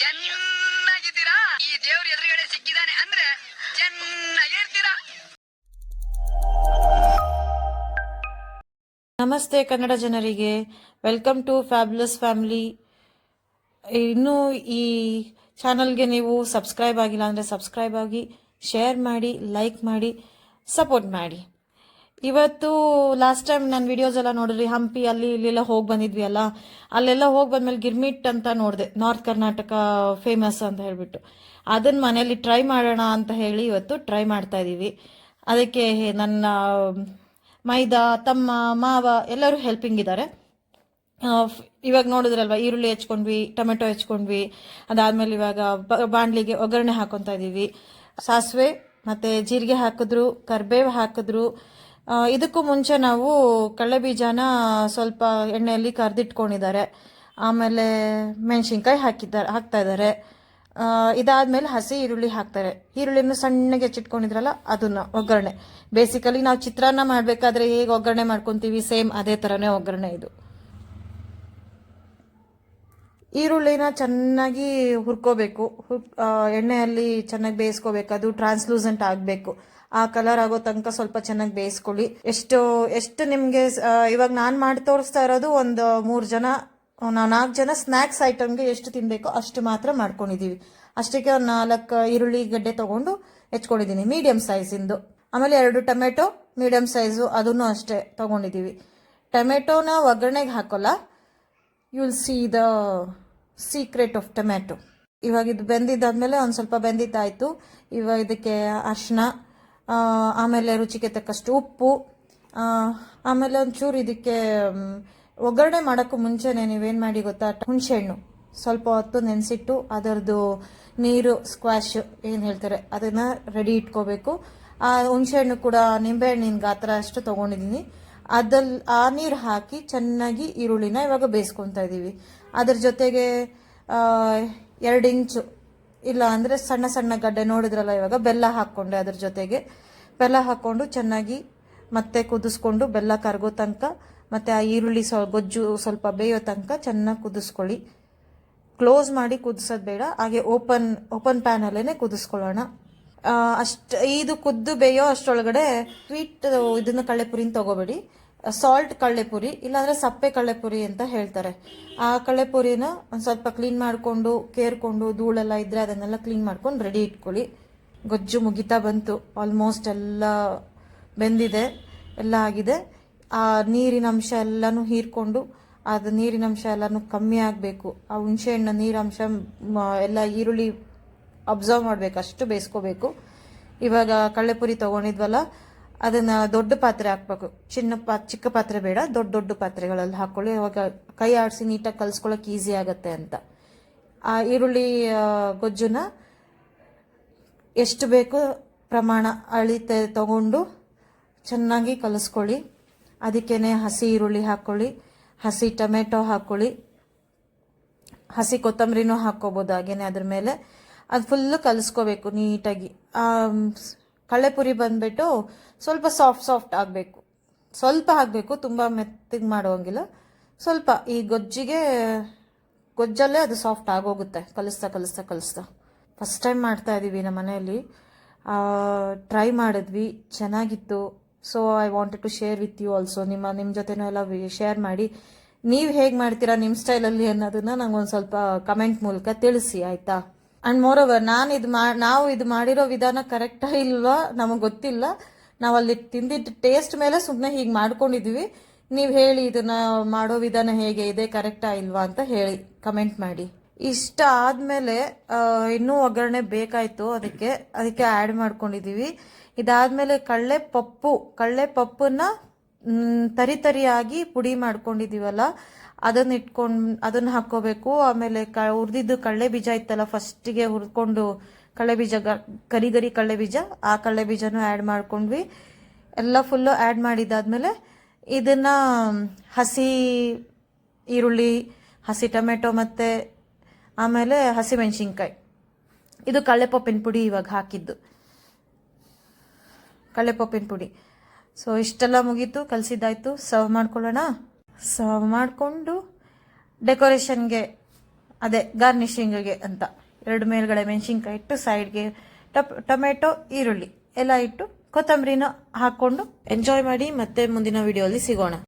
ಚೆನ್ನಾಗಿದ್ದೀರಾ? ಈ ದೇವ್ರ ಎದುರುಗಡೆ ಸಿಕ್ಕಿದಾನೆ ಅಂದ್ರೆ ಚೆನ್ನಾಗಿರ್ತೀರಾ. ನಮಸ್ತೆ ಕನ್ನಡ ಜನರಿಗೆ, ವೆಲ್ಕಮ್ ಟು ಫ್ಯಾಬ್ಯುಲಸ್ ಫ್ಯಾಮಿಲಿ. ಇನ್ನೂ ಈ ಚಾನಲ್ಗೆ ನೀವು ಸಬ್ಸ್ಕ್ರೈಬ್ ಆಗಿಲ್ಲ ಅಂದರೆ ಸಬ್ಸ್ಕ್ರೈಬ್ ಆಗಿ, ಶೇರ್ ಮಾಡಿ, ಲೈಕ್ ಮಾಡಿ, ಸಪೋರ್ಟ್ ಮಾಡಿ. ಇವತ್ತು ಲಾಸ್ಟ್ ಟೈಮ್ ನಾನು ವಿಡಿಯೋಸ್ ಎಲ್ಲ ನೋಡಿದ್ರಿ, ಹಂಪಿ ಅಲ್ಲಿ ಇಲ್ಲೆಲ್ಲ ಹೋಗಿ ಬಂದಿದ್ವಿ ಅಲ್ಲ, ಅಲ್ಲೆಲ್ಲ ಹೋಗಿ ಬಂದ್ಮೇಲೆ ಗಿರ್ಮಿಟ್ ಅಂತ ನೋಡಿದೆ, ನಾರ್ತ್ ಕರ್ನಾಟಕ ಫೇಮಸ್ ಅಂತ ಹೇಳಿಬಿಟ್ಟು. ಅದನ್ನು ಮನೆಯಲ್ಲಿ ಟ್ರೈ ಮಾಡೋಣ ಅಂತ ಹೇಳಿ ಇವತ್ತು ಟ್ರೈ ಮಾಡ್ತಾ ಇದ್ದೀವಿ. ಅದಕ್ಕೆ ನನ್ನ ಮೈದಾ, ತಮ್ಮ, ಮಾವ ಎಲ್ಲರೂ ಹೆಲ್ಪಿಂಗ್ ಇದ್ದಾರೆ. ಇವಾಗ ನೋಡಿದ್ರಲ್ವ, ಈರುಳ್ಳಿ ಹೆಚ್ಕೊಂಡ್ವಿ, ಟೊಮೆಟೊ ಹೆಚ್ಕೊಂಡ್ವಿ. ಅದಾದಮೇಲೆ ಇವಾಗ ಬಾಣಲಿಗೆ ಒಗ್ಗರಣೆ ಹಾಕೊತಾ ಇದ್ದೀವಿ. ಸಾಸಿವೆ ಮತ್ತು ಜೀರಿಗೆ ಹಾಕಿದ್ರು, ಕರಿಬೇವು ಹಾಕಿದ್ರು. ಇದಕ್ಕೂ ಮುಂಚೆ ನಾವು ಕಡಲೆಬೀಜನ ಸ್ವಲ್ಪ ಎಣ್ಣೆಯಲ್ಲಿ ಕರೆದಿಟ್ಕೊಂಡಿದ್ದಾರೆ. ಆಮೇಲೆ ಮೆಣಸಿನ್ಕಾಯಿ ಹಾಕ್ತಾ ಇದ್ದಾರೆ. ಇದಾದ್ಮೇಲೆ ಹಸಿ ಈರುಳ್ಳಿ ಹಾಕ್ತಾರೆ. ಈರುಳ್ಳಿನ ಸಣ್ಣಗೆ ಹೆಚ್ಚಿಟ್ಕೊಂಡಿದ್ರಲ್ಲ, ಅದನ್ನ ಒಗ್ಗರಣೆ. ಬೇಸಿಕಲಿ ನಾವು ಚಿತ್ರಾನ್ನ ಮಾಡಬೇಕಾದ್ರೆ ಹೇಗೆ ಒಗ್ಗರಣೆ ಮಾಡ್ಕೊತೀವಿ, ಸೇಮ್ ಅದೇ ಥರನೇ ಒಗ್ಗರಣೆ ಇದು. ಈರುಳ್ಳಿನ ಚೆನ್ನಾಗಿ ಹುರ್ಕೋಬೇಕು, ಎಣ್ಣೆಯಲ್ಲಿ ಚೆನ್ನಾಗಿ ಬೇಯಿಸ್ಕೋಬೇಕು. ಅದು ಟ್ರಾನ್ಸ್ಲೂಸೆಂಟ್ ಆಗಬೇಕು, ಆ ಕಲರ್ ಆಗೋ ತನಕ ಸ್ವಲ್ಪ ಚೆನ್ನಾಗಿ ಬೇಯಿಸ್ಕೊಳ್ಳಿ. ಎಷ್ಟು ನಿಮಗೆ ಇವಾಗ ನಾನು ಮಾಡಿ ತೋರಿಸ್ತಾ ಇರೋದು ಒಂದು 3 ಜನ, 4 ಜನ ಸ್ನ್ಯಾಕ್ಸ್ ಐಟಮ್ಗೆ ಎಷ್ಟು ತಿನ್ಬೇಕೋ ಅಷ್ಟು ಮಾತ್ರ ಮಾಡ್ಕೊಂಡಿದ್ದೀವಿ. ಅಷ್ಟಕ್ಕೆ ಒಂದು 4 ಈರುಳ್ಳಿ ಗಡ್ಡೆ ತೊಗೊಂಡು ಹೆಚ್ಕೊಂಡಿದ್ದೀನಿ, ಮೀಡಿಯಮ್ ಸೈಜಿಂದು. ಆಮೇಲೆ 2 ಟೊಮೆಟೊ ಮೀಡಿಯಮ್ ಸೈಜು, ಅದನ್ನು ಅಷ್ಟೇ ತೊಗೊಂಡಿದ್ದೀವಿ. ಟೊಮೆಟೊನ ಒಗ್ಗರಣೆಗೆ ಹಾಕೋಲ್ಲ, you will see the secret of tomato. ಇವಾಗ ಇದು ಬೆಂದಿದ್ದಾದ್ಮೇಲೆ ಒಂದು ಸ್ವಲ್ಪ ಬೆಂದಿದ್ದಾಯಿತು. ಇವಾಗ ಇದಕ್ಕೆ ಅರಿಶಿನ, ಆಮೇಲೆ ರುಚಿಗೆ ತಕ್ಕಷ್ಟು ಉಪ್ಪು, ಆಮೇಲೆ ಒಂಚೂರು ಇದಕ್ಕೆ ಒಗ್ಗರಣೆ ಮಾಡೋಕ್ಕೂ ಮುಂಚೆನೇ ನೀವೇನು ಮಾಡಿ ಗೊತ್ತಾ, ಹುಣಸೆಹಣ್ಣು ಸ್ವಲ್ಪ ಹೊತ್ತು ನೆನೆಸಿಟ್ಟು ಅದರದ್ದು ನೀರು ಸ್ಕ್ವಾಶ್ ಏನು ಹೇಳ್ತಾರೆ ಅದನ್ನು ರೆಡಿ ಇಟ್ಕೋಬೇಕು. ಆ ಹುಣಸೆಹಣ್ಣು ಕೂಡ ನಿಂಬೆಹಣ್ಣಿನ ಗಾತ್ರ ಅಷ್ಟು ತೊಗೊಂಡಿದ್ದೀನಿ. ಆ ನೀರು ಹಾಕಿ ಚೆನ್ನಾಗಿ ಈರುಳ್ಳಿನ ಇವಾಗ ಬೇಯಿಸ್ಕೊತಾ ಇದ್ದೀವಿ. ಅದ್ರ ಜೊತೆಗೆ 2 ಇಂಚು ಇಲ್ಲ ಅಂದರೆ ಸಣ್ಣ ಸಣ್ಣ ಗಡ್ಡೆ ನೋಡಿದ್ರಲ್ಲ, ಇವಾಗ ಬೆಲ್ಲ ಹಾಕ್ಕೊಂಡೆ. ಅದ್ರ ಜೊತೆಗೆ ಬೆಲ್ಲ ಹಾಕ್ಕೊಂಡು ಚೆನ್ನಾಗಿ ಮತ್ತೆ ಕುದಿಸ್ಕೊಂಡು, ಬೆಲ್ಲ ಕರಗೋ ತನಕ ಮತ್ತು ಆ ಈರುಳ್ಳಿ ಗೊಜ್ಜು ಸ್ವಲ್ಪ ಬೇಯೋ ತನಕ ಚೆನ್ನಾಗಿ ಕುದಿಸ್ಕೊಳ್ಳಿ. ಕ್ಲೋಸ್ ಮಾಡಿ ಕುದಿಸೋದು ಬೇಡ, ಹಾಗೆ ಓಪನ್ ಪ್ಯಾನಲ್ಲೇ ಕುದಿಸ್ಕೊಳ್ಳೋಣ. ಇದು ಕುದ್ದು ಬೇಯೋ ಅಷ್ಟರೊಳಗಡೆ ಸ್ವೀಟ್ ಇದನ್ನು ಕಳ್ಳೆಪುರಿನ ತೊಗೋಬೇಡಿ, ಸಾಲ್ಟ್ ಕಳ್ಳೆಪುರಿ ಇಲ್ಲಾಂದರೆ ಸಪ್ಪೆ ಕಳ್ಳೆಪುರಿ ಅಂತ ಹೇಳ್ತಾರೆ. ಆ ಕಳ್ಳೆಪುರಿನ ಒಂದು ಸ್ವಲ್ಪ ಕ್ಲೀನ್ ಮಾಡಿಕೊಂಡು, ಕೇರ್ಕೊಂಡು, ಧೂಳೆಲ್ಲ ಇದ್ದರೆ ಅದನ್ನೆಲ್ಲ ಕ್ಲೀನ್ ಮಾಡ್ಕೊಂಡು ರೆಡಿ ಇಟ್ಕೊಳ್ಳಿ. ಗೊಜ್ಜು ಮುಗಿತಾ ಬಂತು, ಆಲ್ಮೋಸ್ಟ್ ಎಲ್ಲ ಬೆಂದಿದೆ, ಎಲ್ಲ ಆಗಿದೆ. ಆ ನೀರಿನ ಅಂಶ ಎಲ್ಲನೂ ಹೀರ್ಕೊಂಡು, ಅದು ನೀರಿನ ಅಂಶ ಎಲ್ಲನೂ ಕಮ್ಮಿ ಆಗಬೇಕು. ಆ ಹುಣಸೆಹಣ್ಣು ನೀರಂಶ ಎಲ್ಲ ಈರುಳ್ಳಿ ಅಬ್ಸರ್ವ್ ಮಾಡಬೇಕು, ಅಷ್ಟು ಬೇಯಿಸ್ಕೋಬೇಕು. ಇವಾಗ ಕಳ್ಳೆಪುರಿ ತೊಗೊಂಡಿದ್ವಲ್ಲ, ಅದನ್ನು ದೊಡ್ಡ ಪಾತ್ರೆ ಹಾಕ್ಬೇಕು, ಚಿಕ್ಕ ಪಾತ್ರೆ ಬೇಡ, ದೊಡ್ಡ ಪಾತ್ರೆಗಳಲ್ಲಿ ಹಾಕ್ಕೊಳ್ಳಿ. ಇವಾಗ ಕೈ ಆಡಿಸಿ ನೀಟಾಗಿ ಕಲಿಸ್ಕೊಳ್ಳೋಕೆ ಈಸಿ ಆಗುತ್ತೆ ಅಂತ. ಆ ಈರುಳ್ಳಿ ಗೊಜ್ಜುನ ಎಷ್ಟು ಬೇಕು ಪ್ರಮಾಣ ಅಳಿತೆ ತಗೊಂಡು ಚೆನ್ನಾಗಿ ಕಲಿಸ್ಕೊಳ್ಳಿ. ಅದಕ್ಕೇನೆ ಹಸಿ ಈರುಳ್ಳಿ ಹಾಕ್ಕೊಳ್ಳಿ, ಹಸಿ ಟೊಮೆಟೊ ಹಾಕ್ಕೊಳ್ಳಿ, ಹಸಿ ಕೊತ್ತಂಬರಿನೂ ಹಾಕ್ಕೋಬೋದು ಹಾಗೇನೆ ಅದ್ರ ಮೇಲೆ. ಅದು ಫುಲ್ಲು ಕಲಿಸ್ಕೋಬೇಕು ನೀಟಾಗಿ. ಕಳ್ಳೆಪುರಿ ಬಂದ್ಬಿಟ್ಟು ಸ್ವಲ್ಪ ಸಾಫ್ಟ್ ಆಗಬೇಕು, ಸ್ವಲ್ಪ ಹಾಕಬೇಕು, ತುಂಬ ಮೆತ್ತಗೆ ಮಾಡೋಂಗಿಲ್ಲ. ಸ್ವಲ್ಪ ಈ ಗೊಜ್ಜಲ್ಲೇ ಅದು ಸಾಫ್ಟ್ ಆಗೋಗುತ್ತೆ ಕಲಿಸ್ತಾ. ಫಸ್ಟ್ ಟೈಮ್ ಮಾಡ್ತಾ ಇದ್ದೀವಿ ನಮ್ಮ ಮನೆಯಲ್ಲಿ, ಟ್ರೈ ಮಾಡಿದ್ವಿ, ಚೆನ್ನಾಗಿತ್ತು. So I wanted to share with you also. ನಿಮ್ಮ ಜೊತೆನೂ ಎಲ್ಲ ಶೇರ್ ಮಾಡಿ, ನೀವು ಹೇಗೆ ಮಾಡ್ತೀರಾ ನಿಮ್ಮ ಸ್ಟೈಲಲ್ಲಿ ಅನ್ನೋದನ್ನ ನಂಗೊಂದು ಸ್ವಲ್ಪ ಕಮೆಂಟ್ ಮೂಲಕ ತಿಳಿಸಿ, ಆಯಿತಾ? ಆ್ಯಂಡ್ ಮೋರ್ ಓವರ್, ನಾವು ಇದು ಮಾಡಿರೋ ವಿಧಾನ ಕರೆಕ್ಟಾ ಇಲ್ವಾ ನಮಗೆ ಗೊತ್ತಿಲ್ಲ. ನಾವು ಅಲ್ಲಿ ತಿಂದಿದ್ದ ಟೇಸ್ಟ್ ಮೇಲೆ ಸುಮ್ಮನೆ ಹೀಗೆ ಮಾಡ್ಕೊಂಡಿದ್ದೀವಿ. ನೀವು ಹೇಳಿ, ಇದನ್ನ ಮಾಡೋ ವಿಧಾನ ಹೇಗೆ ಇದೆ, ಕರೆಕ್ಟಾ ಇಲ್ವಾ ಅಂತ ಹೇಳಿ ಕಮೆಂಟ್ ಮಾಡಿ. ಇಷ್ಟ ಆದಮೇಲೆ ಇನ್ನೂ ಒಗ್ಗರಣೆ ಬೇಕಾಯಿತು, ಅದಕ್ಕೆ ಆ್ಯಡ್ ಮಾಡ್ಕೊಂಡಿದ್ದೀವಿ. ಇದಾದಮೇಲೆ ಕಳ್ಳೆಪಪ್ಪನ್ನ ತರಿಯಾಗಿ ಪುಡಿ ಮಾಡ್ಕೊಂಡಿದ್ದೀವಲ್ಲ, ಅದನ್ನು ಹಾಕ್ಕೋಬೇಕು. ಆಮೇಲೆ ಹುರಿದಿದ್ದು ಕಡಲೆ ಬೀಜ ಇತ್ತಲ್ಲ, ಫಸ್ಟಿಗೆ ಹುರ್ಕೊಂಡು ಕಡಲೆ ಬೀಜ, ಗರಿ ಕಡಲೆ ಬೀಜ, ಆ ಕಡಲೆ ಬೀಜನೂ ಆ್ಯಡ್ ಮಾಡ್ಕೊಂಡ್ವಿ. ಎಲ್ಲ ಫುಲ್ಲು ಆ್ಯಡ್ ಮಾಡಿದ್ದಾದ್ಮೇಲೆ ಇದನ್ನು ಹಸಿ ಈರುಳ್ಳಿ, ಹಸಿ ಟೊಮೆಟೊ ಮತ್ತು ಆಮೇಲೆ ಹಸಿ ಮೆಣಸಿನ್ಕಾಯಿ, ಇದು ಕಡಲೆಪಪ್ಪಿನ ಪುಡಿ ಇವಾಗ ಹಾಕಿದ್ದು, ಕಡಲೆಪಪ್ಪಿನ ಪುಡಿ. ಸೊ ಇಷ್ಟೆಲ್ಲ ಮುಗೀತು, ಕಲಸಿದ್ದಾಯಿತು. ಸರ್ವ್ ಮಾಡ್ಕೊಳ್ಳೋಣ. ಸರ್ವ್ ಮಾಡಿಕೊಂಡು ಡೆಕೋರೇಷನ್ಗೆ ಅದೇ ಗಾರ್ನಿಶಿಂಗ್ಗೆ ಅಂತ 2 ಮೇಲ್ಗಡೆ ಮೆಣಸಿನ್ಕಾಯಿ ಇಟ್ಟು ಸೈಡ್ಗೆ ಟೊಮೆಟೊ ಈರುಳ್ಳಿ ಎಲ್ಲ ಇಟ್ಟು ಕೊತ್ತಂಬರಿನ ಹಾಕೊಂಡು ಎಂಜಾಯ್ ಮಾಡಿ. ಮತ್ತೆ ಮುಂದಿನ ವಿಡಿಯೋಲಿ ಸಿಗೋಣ.